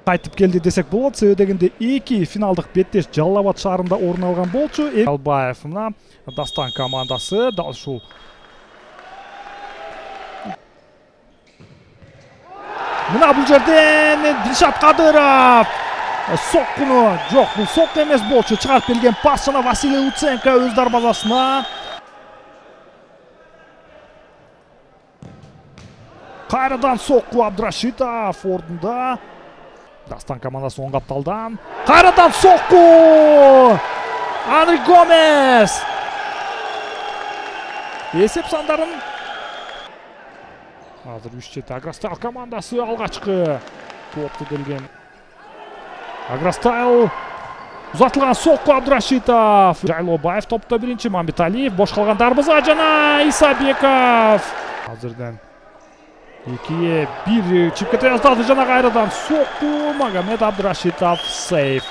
Кайтып келди десек болот, себеби дегенде 2 финалдык беттеш Жалал Абад шаарында орун алган болчу. Албаев мына Дастан командасы дал ушул мына бул жерден Дилшат Кадыров соккуну жок, бул сокку эмес болчу. Чыгарып келген пас жана Василий Луценко өз дарбазасына. Кайрадан сокку Абдрашитов ордунда. Дастан командасы оң капталдан. Кайрадан сокку! Анри Гомес! Эсеп сандарын азыр 3-7 Агростайл командасы алгачкы топту келген. Агростайл узатылган сокку Абдрашитов. Жайлобаев топто биринчи, Мамбеталиев бош калган дарбаза жана Исабеков. Азырдан 2-1 чипке таздады жана кайрадан сокку Магомед Абдрашитов сейф.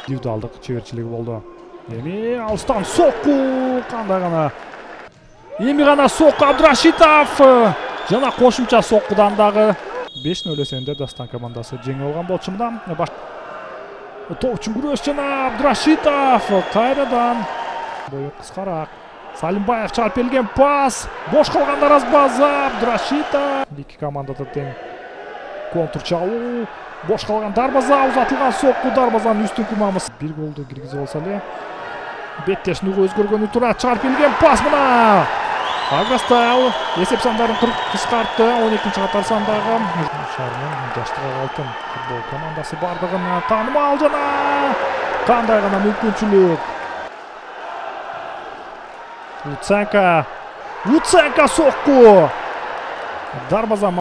Индивидуалдык чеберчилиги болду. Эми алыстан сокку кандай гана. Эми гана сокку Абдрашитов жана кошумча соккудан дагы 5-0 эсебинде Дастан командасы жеңип алган болчу. Мына топчун күрөш жана Абдрашитов кайрадан бою кыскараак. Салимбаев чыгарып келген пас. Бош калган дарбаза Абдрашитов. Эки командада тең контур чабуу. Бош калган дарбаза, узатылган сокку дарбазанын үстүнкү мамысы. Бир голду киргизе болсо эле. Беттешин өзгөргөнү тура чыгарып келген пас мына. Агростайл эсеп сандарын кыскартты. 12-чи катар сандагы шаарынын жаштыгы алтын футбол командасы бардыгын таанымал жана кандай гана мүмкүнчүлүк. Луценко сокку. Дарбаза.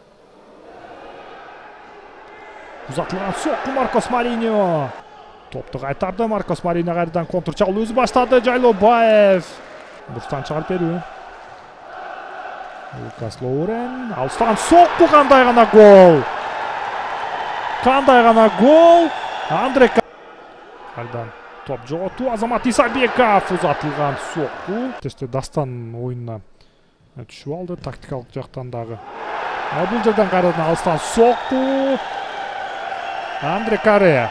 Узатылган сокку Маркос Мариньо. Топту кайтарды. Маркос Мариньо кайрадан контур чабуу өзү баштады. Жайлобаев. Бурстан чыгарып берүү. Лукас Лоурен. Алыстан сокку кандай гана гол. Кандай гана гол. Андре Кайрадан топ жоготу. Азамат Исабеков узатылган сокку. Тесте Дастан оюнуна түшүп алды тактикалык жактан дагы. Бул жерден кайрадан алыстан сокку. Андре Карея.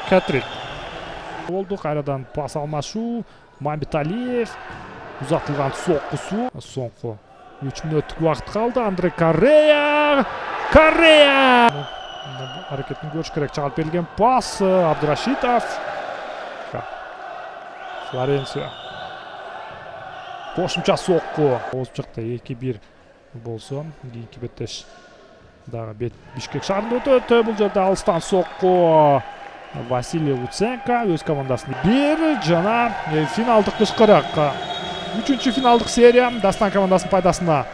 Хет-трик. Болду кайрадан пас алмашуу. Мамбеталиев узатылган соккусу. Соңку 3 мүнөттүк убакыт калды. Андре Карея. Аракетин көрүш керек. Чыгарып берилген пас Абдрашитов. Флоренция. Кошумча сокку. Озуп чыкты 2-1 болсо, кийинки беттеш дагы Бишкек шаарында өтөт. Бул жерде алыстан сокку Василий Луценко өз командасына бир жана финалдык кычкырык. 3-финалдык серия Дастан командасынын пайдасына.